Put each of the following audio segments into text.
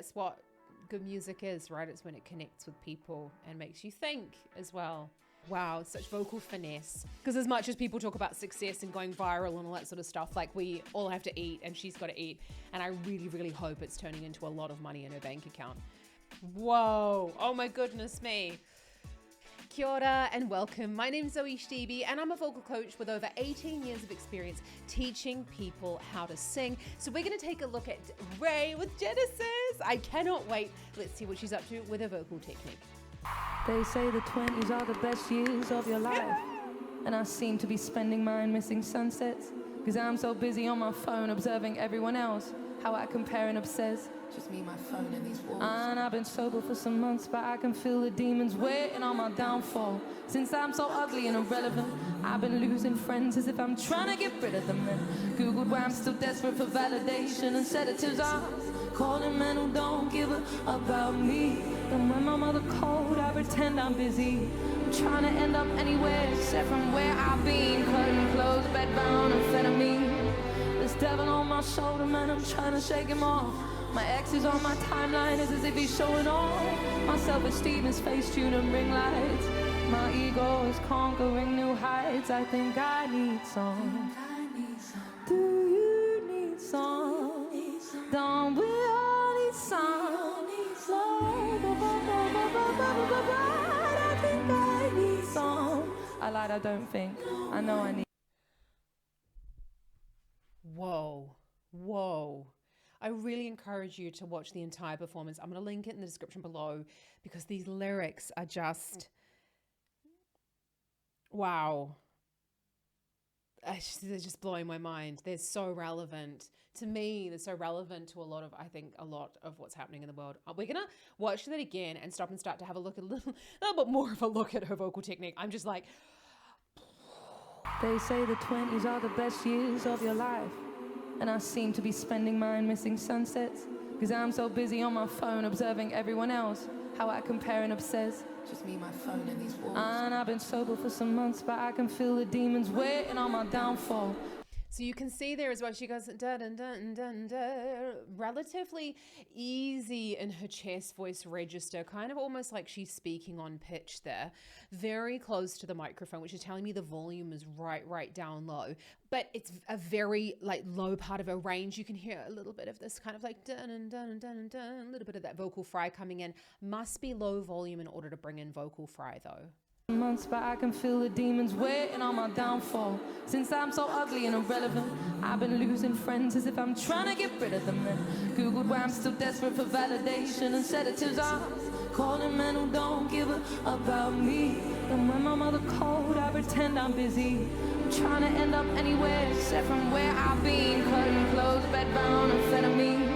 that's what good music is, right? It's when it connects with people and makes you think as well. Wow, such vocal finesse. Because as much as people talk about success and going viral and all that sort of stuff, like we all have to eat and she's got to eat. And I really, really hope it's turning into a lot of money in her bank account. Whoa, oh my goodness me. Kia ora and welcome. My name's ZoeStibi and I'm a vocal coach with over 18 years of experience teaching people how to sing. So we're going to take a look at RAYE with Genesis. I cannot wait. Let's see what she's up to with her vocal technique. They say the 20s are the best years of your life, and I seem to be spending mine missing sunsets, because I'm so busy on my phone observing everyone else, how I compare and obsess. Just me, my phone, and these walls. And I've been sober for some months, but I can feel the demons waiting on my downfall. Since I'm so ugly and irrelevant, I've been losing friends as if I'm trying to get rid of them. Then Googled why I'm still desperate for validation, and sedatives are calling men who don't give a about me. And when my mother called, I pretend I'm busy. I'm trying to end up anywhere except from where I've been. Cutting clothes, bedbound, amphetamine. This devil on my shoulder, man, I'm trying to shake him off. My ex is on my timeline, it's as if he's showing off. My self-esteem is face-tuned and ring lights. My ego is conquering new heights. I think I need some. Do you need some? Don't we all need some? I think I need some. I lied, I don't think. I know I need. Whoa, whoa. I really encourage you to watch the entire performance. I'm going to link it in the description below because these lyrics are just, wow. They're just blowing my mind. They're so relevant to me. They're so relevant to a lot of what's happening in the world. We're going to watch that again and stop and start to have a look at a little bit more of a look at her vocal technique. I'm just like, they say the 20s are the best years of your life, and I seem to be spending mine missing sunsets, because I'm so busy on my phone observing everyone else, how I compare and obsess. Just me, my phone, and these walls. And I've been sober for some months, but I can feel the demons waiting on my downfall. so you can see there as well, she goes da da da da da, relatively easy in her chest voice register, kind of almost like she's speaking on pitch there, very close to the microphone, which is telling me the volume is right down low, but it's a very like low part of her range. You can hear a little bit of this kind of like dun and dun and dun and dun, a little bit of that vocal fry coming in. Must be low volume in order to bring in vocal fry though. Months, but I can feel the demons waiting on my downfall. Since I'm so ugly and irrelevant, I've been losing friends as if I'm trying to get rid of them. Then Googled why I'm still desperate for validation, and sedatives are calling men who don't give a about me. And when my mother called, I pretend I'm busy. I'm trying to end up anywhere except from where I've been. Cutting clothes, bedbound, amphetamine.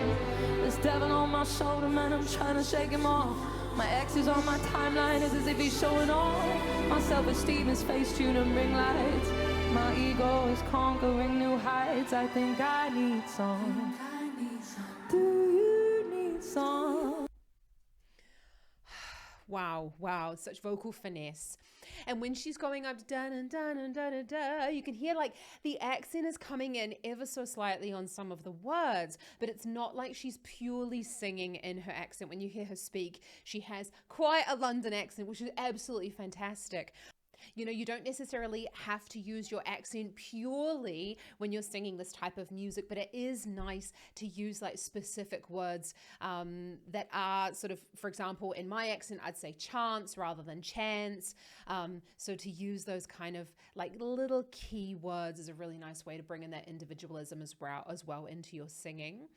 This devil on my shoulder, man, I'm trying to shake him off. My ex is on my timeline, it's as if he's showing off. My self-esteem is face-tuned and ring lights. My ego is conquering new heights. I think I need some. Do you need some? Wow, such vocal finesse. And when she's going up da and da and da da, you can hear like the accent is coming in ever so slightly on some of the words, but it's not like she's purely singing in her accent. When you hear her speak, she has quite a London accent, which is absolutely fantastic. You know, you don't necessarily have to use your accent purely when you're singing this type of music, but it is nice to use like specific words that are sort of, for example, in my accent, I'd say chance rather than chance. So to use those kind of like little key words is a really nice way to bring in that individualism as well into your singing.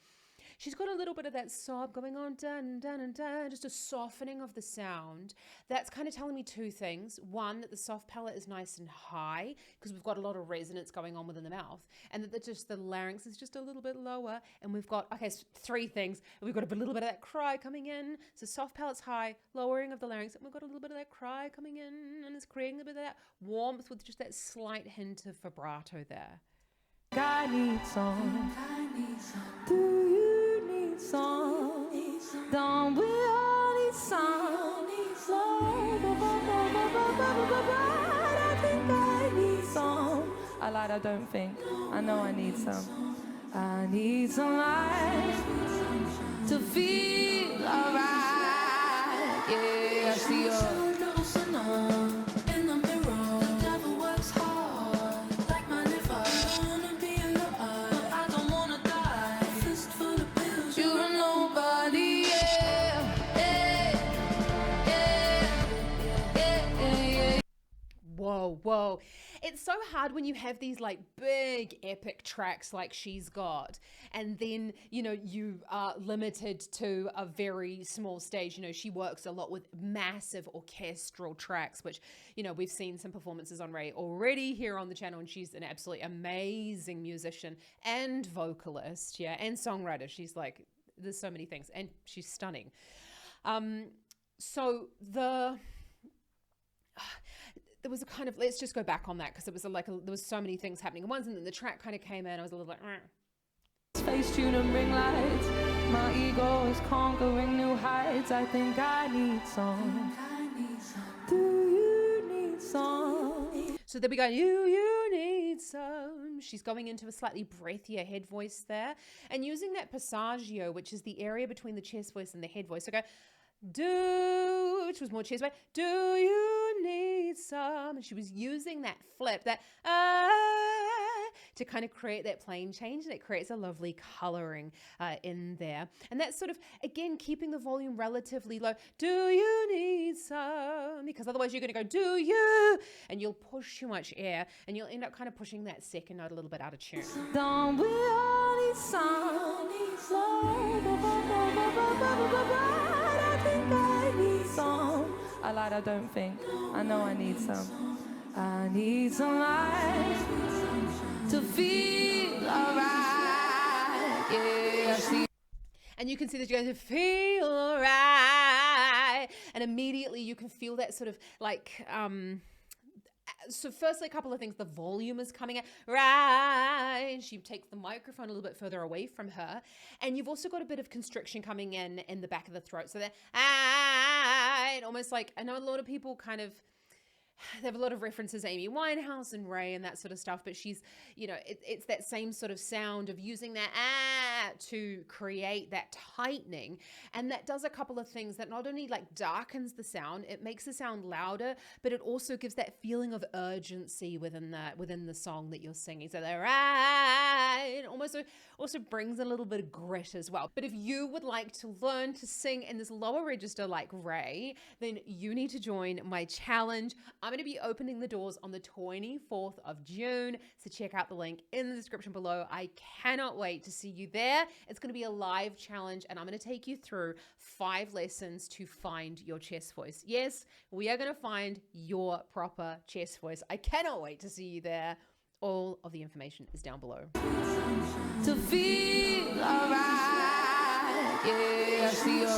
She's got a little bit of that sob going on, dun, dun, and dun, just a softening of the sound. That's kind of telling me two things. One, that the soft palate is nice and high because we've got a lot of resonance going on within the mouth, and that the larynx is just a little bit lower. And we've got, okay, so three things. We've got a little bit of that cry coming in. So soft palate's high, lowering of the larynx, and we've got a little bit of that cry coming in, and it's creating a bit of that warmth with just that slight hint of vibrato there. I need some. Do you need some? Don't we all need some? I think I need some. I lied, I don't think. I know I need some. I need some light to feel alright. Yeah, I see you. In the mirror, the devil works hard like my liver. I wanna be alive, but I don't wanna die. A fist full of pills, you're a nobody. Yeah, yeah, yeah, yeah, yeah, yeah. Whoa, whoa. It's so hard when you have these like big epic tracks like she's got, and then, you know, you are limited to a very small stage. You know, she works a lot with massive orchestral tracks, which, you know, we've seen some performances on RAYE already here on the channel, and she's an absolutely amazing musician and vocalist, yeah, and songwriter. She's like, there's so many things, and she's stunning. So there was a kind of, let's just go back on that, because it was there was so many things happening at once, and then the track kind of came in. I was a little like, Space tune and ring lights. My ego is conquering new heights. I think I need some. Do you need some? So there we go. You need some. She's going into a slightly breathier head voice there, and using that passaggio, which is the area between the chest voice and the head voice. So go, which was more chest voice. Do you need some? And she was using that flip, that to kind of create that plane change, and it creates a lovely coloring in there. And that's sort of, again, keeping the volume relatively low. Do you need some? Because otherwise you're going to go, do you? And you'll push too much air, and you'll end up kind of pushing that second note a little bit out of tune. Don't we all need some? I think I need some. I lied, I don't think. I know I need some. I need some light to feel alright. Yeah, I see. And you can see that you're going to feel alright. And immediately you can feel that sort of like, so firstly, a couple of things. The volume is coming out, right? She takes the microphone a little bit further away from her. And you've also got a bit of constriction coming in the back of the throat. So that, almost like, I know a lot of people kind of, they have a lot of references to Amy Winehouse and RAYE and that sort of stuff, but she's, you know, it's that same sort of sound of using that to create that tightening. And that does a couple of things that not only like darkens the sound, it makes the sound louder, but it also gives that feeling of urgency within the song that you're singing. So that also brings a little bit of grit as well. But if you would like to learn to sing in this lower register like RAYE, then you need to join my challenge. I'm going to be opening the doors on the 24th of June, so check out the link in the description below. I cannot wait to see you there. It's going to be a live challenge, and I'm going to take you through 5 lessons to find your chest voice. Yes, we are going to find your proper chest voice. I cannot wait to see you there. All of the information is down below. To feel alright, yeah, I see you.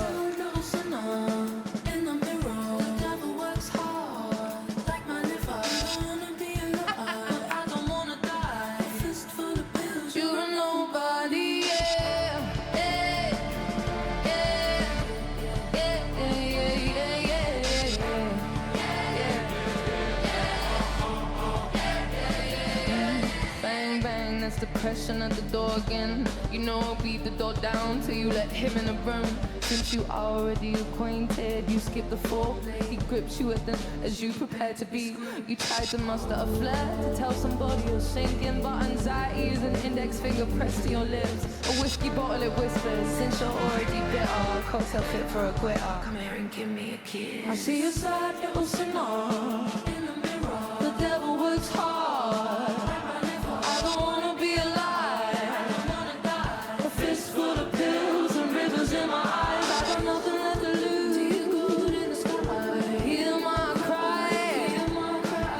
In the mirror, the devil works hard like my liver. I wanna be alive, I don't wanna die. A fist full of pills, you're a nobody, yeah, yeah, yeah, yeah, yeah, yeah, yeah, yeah. Bang, bang, that's depression at the door again. You know I'll beat the door down till you let him in the room. Since you already acquainted, you skip the foreplay. He grips you as you prepare to be. You try to muster a flair to tell somebody you're sinking, but anxiety is an index finger pressed to your lips. A whiskey bottle it whispers, since you're already bitter. Cocktail fit for a quitter. Come here and give me a kiss. I see a sad little sinner in the mirror. The devil works hard. I don't wanna be alive. I don't wanna die. A fist full of pills and rivers in my eyes. Nothing left to lose. Do you good in the sky? Hear my cry.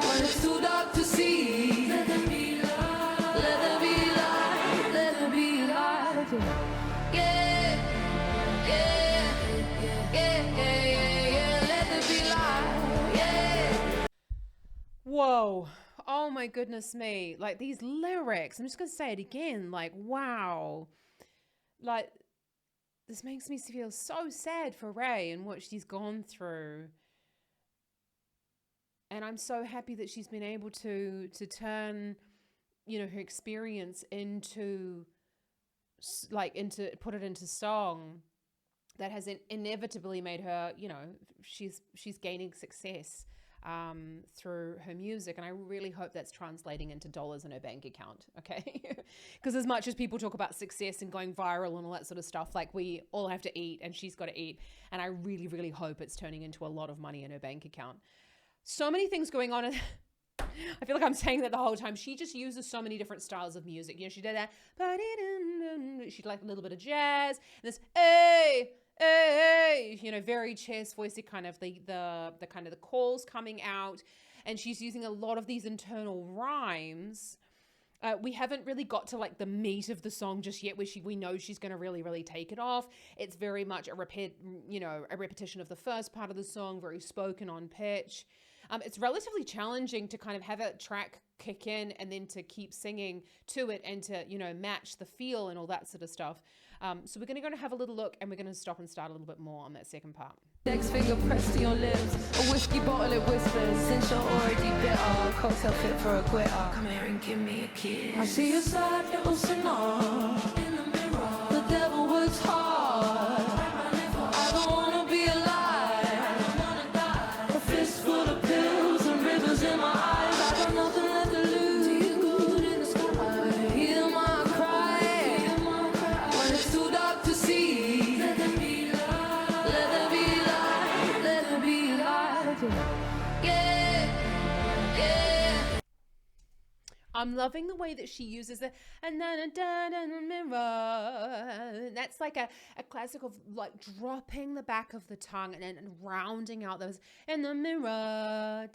When it's too dark to see. Let there be light. Let there be light. Let there be light. Yeah, yeah, yeah, yeah, yeah, yeah. Let there be light. Yeah. Whoa. Oh my goodness me. Like these lyrics, I'm just going to say it again. Like, wow. Like, this makes me feel so sad for RAYE and what she's gone through. And I'm so happy that she's been able to turn, you know, her experience into put it into song, that has inevitably made her, she's gaining success through her music. And I really hope that's translating into dollars in her bank account, okay? Because as much as people talk about success and going viral and all that sort of stuff, like, we all have to eat and she's got to eat. And I really, really hope it's turning into a lot of money in her bank account. So many things going on. I feel like I'm saying that the whole time. She just uses so many different styles of music. She did that. She did like a little bit of jazz. And this, hey, very chest voicey, kind of the kind of the calls coming out. And she's using a lot of these internal rhymes. We haven't really got to like the meat of the song just yet, where we know she's going to really, really take it off. It's very much a repetition of the first part of the song, very spoken on pitch. It's relatively challenging to kind of have a track kick in and then to keep singing to it and to, match the feel and all that sort of stuff. So we're going to go and have a little look, and we're going to stop and start a little bit more on that second part. Next finger pressed to your lips, a whiskey bottle it whispers, since you're already bitter, cocktail fit for a quitter. Come here and give me a kiss. I see a sad little sinner in the mirror. The devil works hard. I don't wanna be alive. I don't wanna die. A fistful of pills and rivers in my eyes. I got nothing left to lose. Do you good in the sky? Hear my cry. When it's too dark to see. Let there be light. Let there be light. Let there be light. Yeah. I'm loving the way that she uses the and then in the mirror. That's like a classic of like dropping the back of the tongue and then rounding out those in the mirror.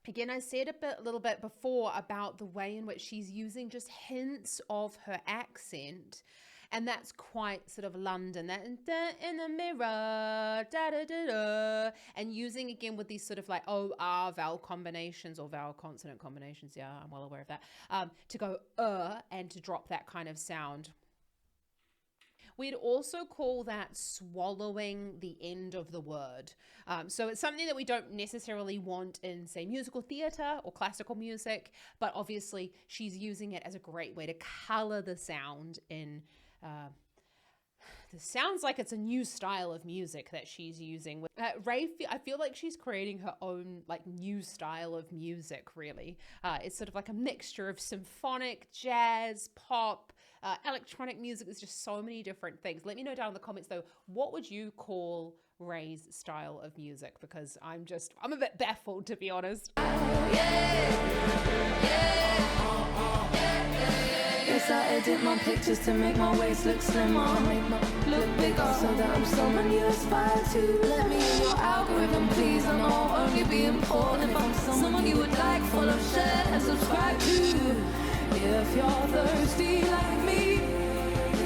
Again, I said a little bit before about the way in which she's using just hints of her accent. And that's quite sort of London, that in the mirror, and using again with these sort of like OR vowel combinations or vowel consonant combinations. Yeah, I'm well aware of that. To go and to drop that kind of sound. We'd also call that swallowing the end of the word. So it's something that we don't necessarily want in, say, musical theatre or classical music, but obviously she's using it as a great way to colour the sound in. This sounds like it's a new style of music that she's using. RAYE, I feel like she's creating her own like new style of music, really. It's sort of like a mixture of symphonic, jazz, pop, electronic music. There's just so many different things. Let me know down in the comments though, what would you call RAYE's style of music? Because I'm a bit baffled, to be honest. Yes, I edit my pictures to make my waist look slimmer, look bigger, so that I'm someone you aspire to. Let me in your algorithm, please. I know I'll only be important if I'm someone you would like, follow, share, and subscribe to. If you're thirsty like me,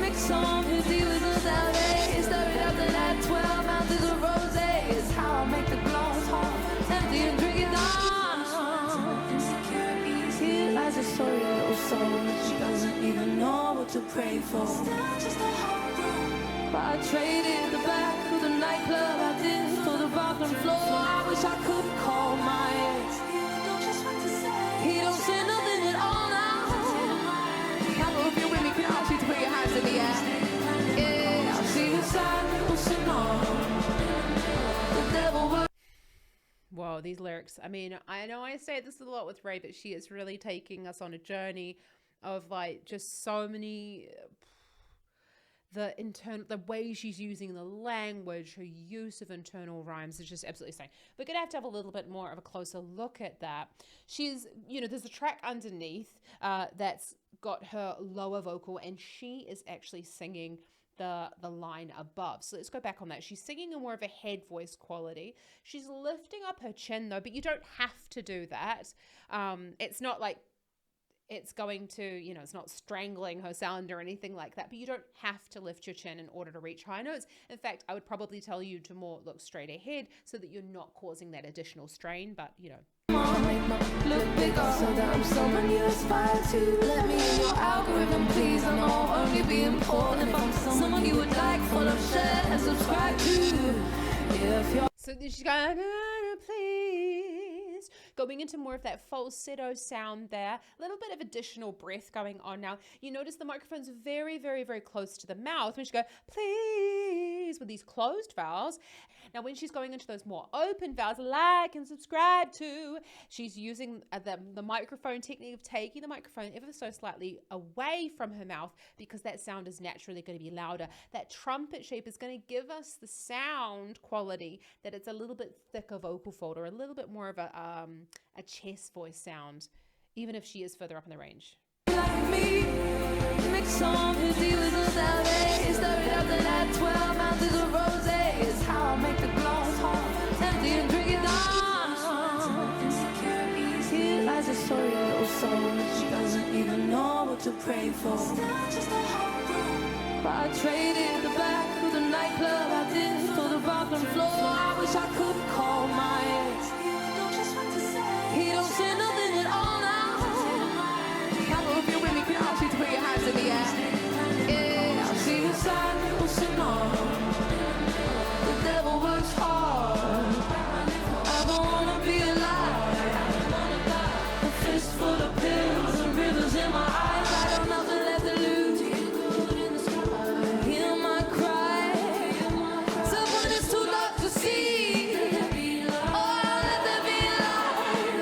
mix some hizzy with some salad, stir it up to that 12 ounces of rosé. Is how I make the glass half empty and drink it down. Here lies a sorry little soul. She doesn't even know what to pray for. But I traded the back of the nightclub I did for the bathroom floor. I wish I could call my ex. He don't say nothing at all now. Now if you're with me, can I ask you to put your hands in the air? Yeah, I see a sad little sinner. The devil works. Whoa, these lyrics. I mean, I know I say this a lot with RAYE, but she is really taking us on a journey of like just so many, the way she's using the language, her use of internal rhymes is just absolutely insane. We're going to have a little bit more of a closer look at that. She's, there's a track underneath that's got her lower vocal, and she is actually singing the line above. So let's go back on that. She's singing in more of a head voice quality. She's lifting up her chin though, but you don't have to do that. It's not like it's going to, it's not strangling her sound or anything like that, but you don't have to lift your chin in order to reach high notes. In fact, I would probably tell you to more look straight ahead so that you're not causing that additional strain, but look bigger, so that I'm someone you aspire to. Let me in your algorithm, please. I know I'll only be important if I'm someone you would like, follow, share, and subscribe to. If you're so she's going, please going into more of that falsetto sound there. A little bit of additional breath going on now. You notice the microphone's very, very, very close to the mouth when she go, please, with these closed vowels. Now, when she's going into those more open vowels, like and subscribe to, she's using the microphone technique of taking the microphone ever so slightly away from her mouth, because that sound is naturally going to be louder. That trumpet shape is going to give us the sound quality that it's a little bit thicker vocal fold, or a little bit more of a chest voice sound, even if she is further up in the range. Like me, mix some fizzy with some salad, stir it up to that 12 ounces of rosé is how I make the glass half empty and drink it down. Here lies a sorry little soul, she doesn't even know what to pray for. But I traded the back of the nightclub I did for the bathroom floor. I wish I could call my ex. He don't say nothing at all now. If you're with me, can I ask you to put your hands in the air? Yeah, I see a sad little sinner. The devil works hard. I don't wanna be alive. A fistful of pills and rivers in my eyes. I got nothing left to lose. Hear my cry. Someone is too dark to see. Oh, let there be light.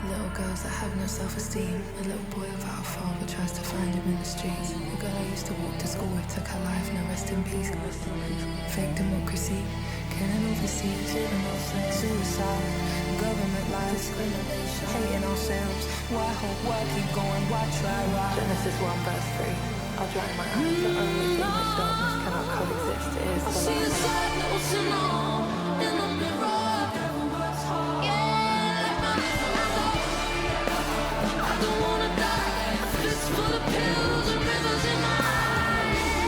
Little girls that have no self-esteem. A little boy without a father tries to find him in the streets. The girl I used to walk to school with took her life, now rest in peace. Fake democracy, killing overseas, suicide, government lies, hating ourselves. Why hope, why keep going, why try, why? Genesis 1 verse 3. I'll dry my eyes, the only thing which darkness cannot coexist is the light. See the sad little sinner in the mirror. I don't wanna die. Fistful of pills and rivers in my eyes.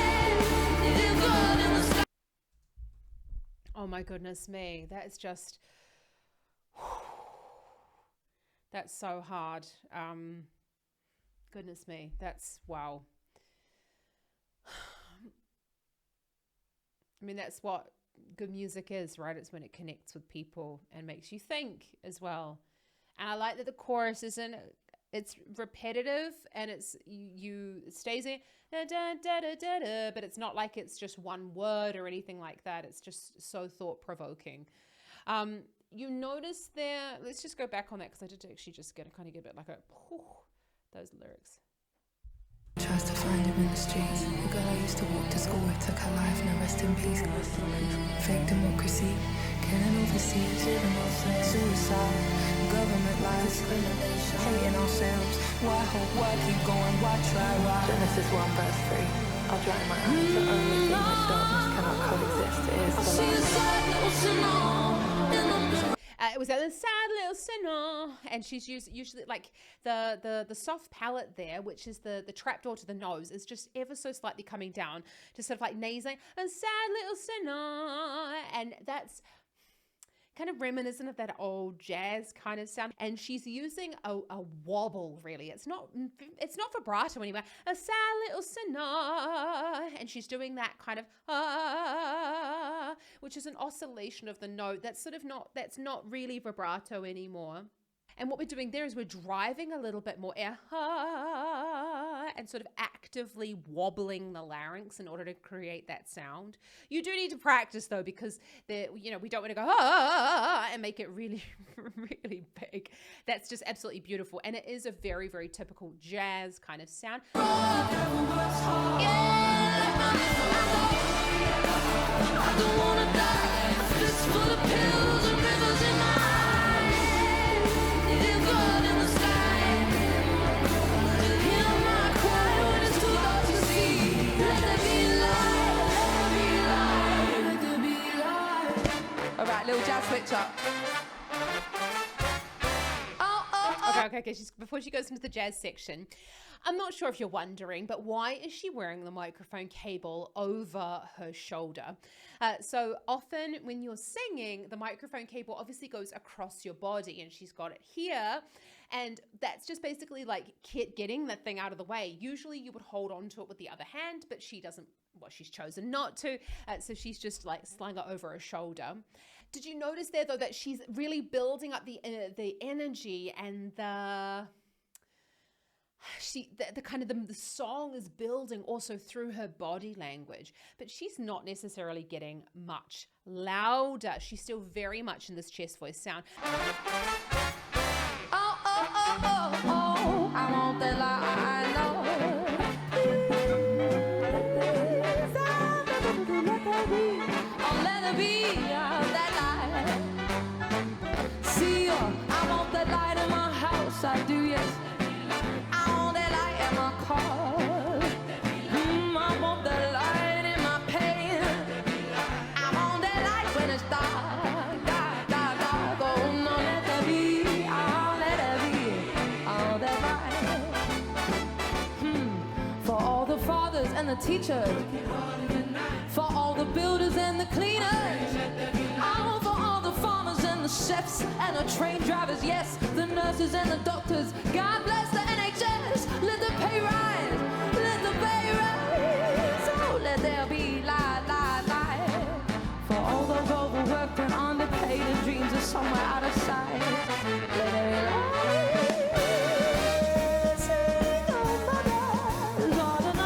Blood in the sky. Oh my goodness me. That is just, that's so hard. Goodness me. That's, wow. I mean, that's what good music is, right? It's when it connects with people and makes you think as well. And I like that the chorus isn't, it's repetitive and it stays in, da, da, da, da, da, da, but it's not like it's just one word or anything like that. It's just so thought-provoking. You notice there, let's just go back on that, because I did actually just get a bit like those lyrics. Tries to find him in the streets. The girl I used to walk to school with took her life, now rest in peace. Fake democracy, killing overseas, suicide, government lies, hating ourselves. Why hope, why keep going, why try, why? Genesis 1 verse 3. I'll dry my eyes, the only thing which darkness cannot coexist is the light. See the sad little sinner in the mirror. It was a sad little sinner, and she's usually like the soft palate there, which is the trapdoor to the nose, is just ever so slightly coming down to sort of like nasing, a sad little sinner, and that's kind of reminiscent of that old jazz kind of sound. And she's using a wobble, really. It's not vibrato anyway. A sad little sinner, and she's doing that kind of which is an oscillation of the note. That's not really vibrato anymore. And what we're doing there is we're driving a little bit more air and sort of actively wobbling the larynx in order to create that sound. You do need to practice though, because we don't want to go and make it really, really big. That's just absolutely beautiful. And it is a very, very typical jazz kind of sound. I don't wanna die. Fistful of pills and rivers in my blood in the sky. Hear my cry when it's too dark to see. Let there be light, let there be light. All right, little jazz switch up. Okay. Before she goes into the jazz section, I'm not sure if you're wondering, but why is she wearing the microphone cable over her shoulder? So often when you're singing, the microphone cable obviously goes across your body, and she's got it here. And that's just basically like getting the thing out of the way. Usually you would hold on to it with the other hand, but she doesn't, well, she's chosen not to. So she's just like slung it over her shoulder. Did you notice there though that she's really building up the energy and the kind of the song is building also through her body language, but she's not necessarily getting much louder. She's still very much in this chest voice sound. Oh, oh, oh, oh, oh, I want that light, Lord. Oh, let it be that light. See, I want that light in my house, I do, yes. I want that light in my car. I want that light in my pain. I want that light when it's dark, dark, dark, dark. Oh, no, let there be, oh, let there be, all that light. For all the fathers and the teachers, for all the builders and the cleaners, oh, for all the farmers and the chefs and the train drivers, yes, the nurses and the doctors. God bless the NHS. Let the pay rise, let the pay rise. Oh, let there be light, light, light. For all those overworked and underpaid, and dreams are somewhere out of sight. Let there be light. Sing, oh, mothers, all alone.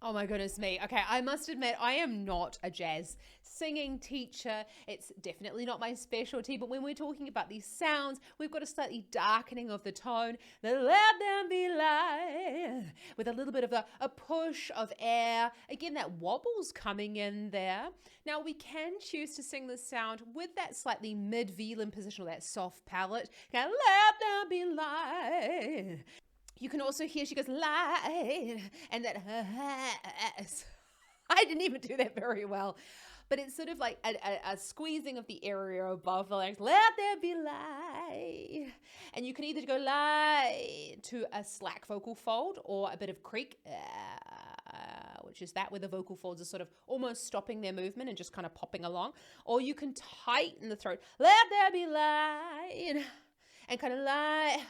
Oh my goodness me. Okay, I must admit, I am not a jazz singing teacher. It's definitely not my specialty, but when we're talking about these sounds, we've got a slightly darkening of the tone. Let them be light, with a little bit of a push of air. Again, that wobble's coming in there. Now, we can choose to sing this sound with that slightly mid-velum position, or that soft palate. Okay, let them be light. You can also hear she goes light, and that I didn't even do that very well, but it's sort of like a squeezing of the area above the larynx. Let there be light, and you can either go light to a slack vocal fold or a bit of creak, which is that where the vocal folds are sort of almost stopping their movement and just kind of popping along, or you can tighten the throat. Let there be light, and kind of light.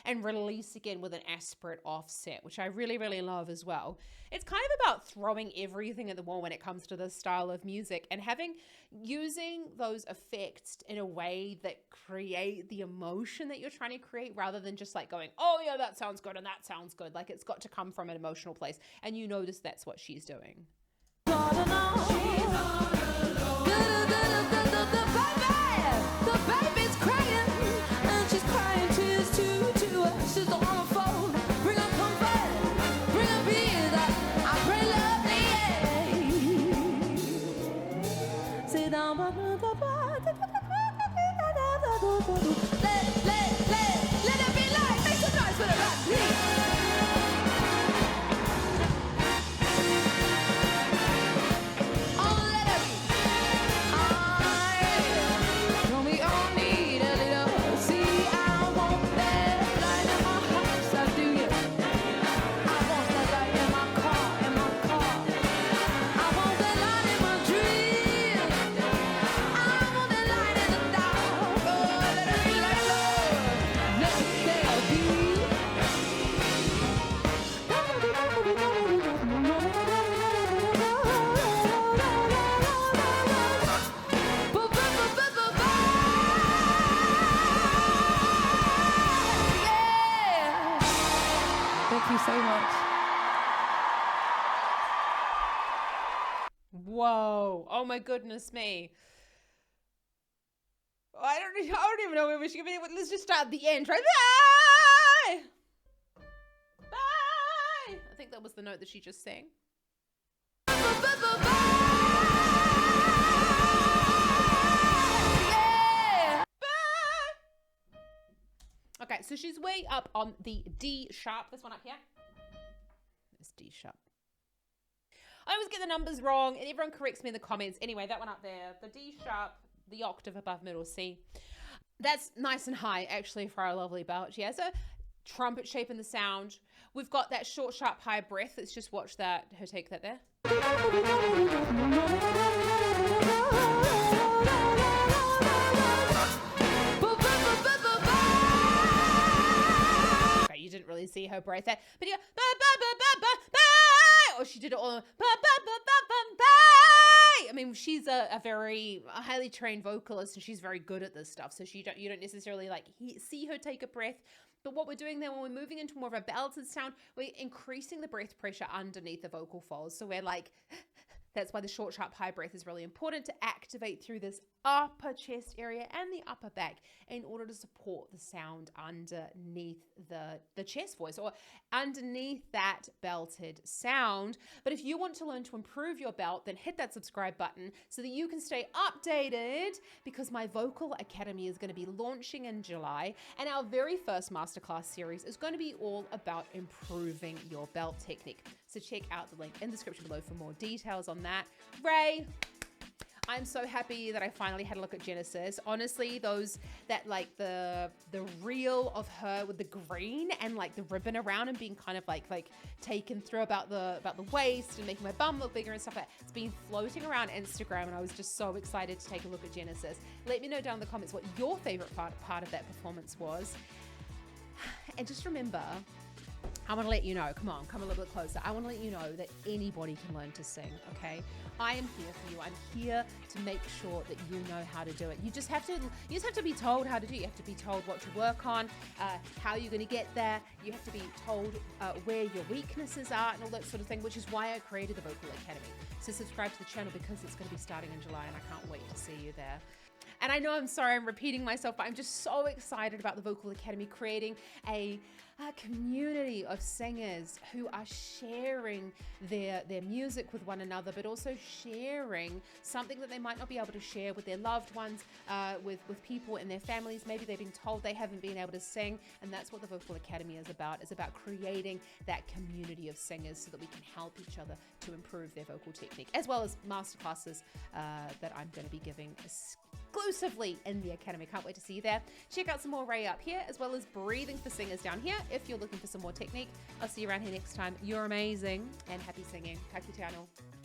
And release again with an aspirate offset, which I really, really love as well. It's kind of about throwing everything at the wall when it comes to this style of music, and using those effects in a way that create the emotion that you're trying to create, rather than just like going, oh yeah, that sounds good and that sounds good. Like, it's got to come from an emotional place, and you notice that's what she's doing. The baby's crying, and she's crying tears too. She's on the phone. Bring her comfort, bring her peace. I pray lovely. Sit down, let it be light. Make some noise for the rock, please. So much. Whoa. Oh my goodness me. I don't even know where we should be. Let's just start at the end. Right? Bye! Bye! I think that was the note that she just sang. Okay, so she's way up on the D sharp. This one up here. It's D sharp. I always get the numbers wrong, and everyone corrects me in the comments. Anyway, that one up there, the D sharp, the octave above middle C. That's nice and high, actually, for our lovely belt. She has a trumpet shape in the sound. We've got that short, sharp, high breath. Let's just watch that, her take that there. You didn't really see her breath there, but yeah, or she did it all. I mean, she's a very highly trained vocalist, and she's very good at this stuff. So you don't necessarily like see her take a breath. But what we're doing then, when we're moving into more of a belted sound, we're increasing the breath pressure underneath the vocal folds. So we're like, that's why the short, sharp, high breath is really important to activate through this upper chest area and the upper back in order to support the sound underneath the chest voice or underneath that belted sound. But if you want to learn to improve your belt, then hit that subscribe button so that you can stay updated, because my Vocal Academy is going to be launching in July, and our very first masterclass series is going to be all about improving your belt technique. So check out the link in the description below for more details on that. Ray, I'm so happy that I finally had a look at Genesis. Honestly, that like the reel of her with the green and like the ribbon around and being kind of like taken through about the waist and making my bum look bigger and stuff like that. It's been floating around Instagram, and I was just so excited to take a look at Genesis. Let me know down in the comments what your favorite part of that performance was. And just remember, I want to let you know, come a little bit closer. I want to let you know that anybody can learn to sing, okay? I am here for you. I'm here to make sure that you know how to do it. You just have to be told how to do it. You have to be told what to work on, how you're going to get there. You have to be told where your weaknesses are and all that sort of thing, which is why I created the Vocal Academy. So subscribe to the channel, because it's going to be starting in July, and I can't wait to see you there. And I know, I'm sorry I'm repeating myself, but I'm just so excited about the Vocal Academy creating a community of singers who are sharing their music with one another, but also sharing something that they might not be able to share with their loved ones, with people in their families. Maybe they've been told they haven't been able to sing, and that's what the Vocal Academy is about. It's about creating that community of singers so that we can help each other to improve their vocal technique, as well as masterclasses that I'm going to be giving exclusively in the Academy. Can't wait to see you there. Check out some more RAYE up here, as well as breathing for singers down here if you're looking for some more technique. I'll see you around here next time. You're amazing, and happy singing. Ka kite anō.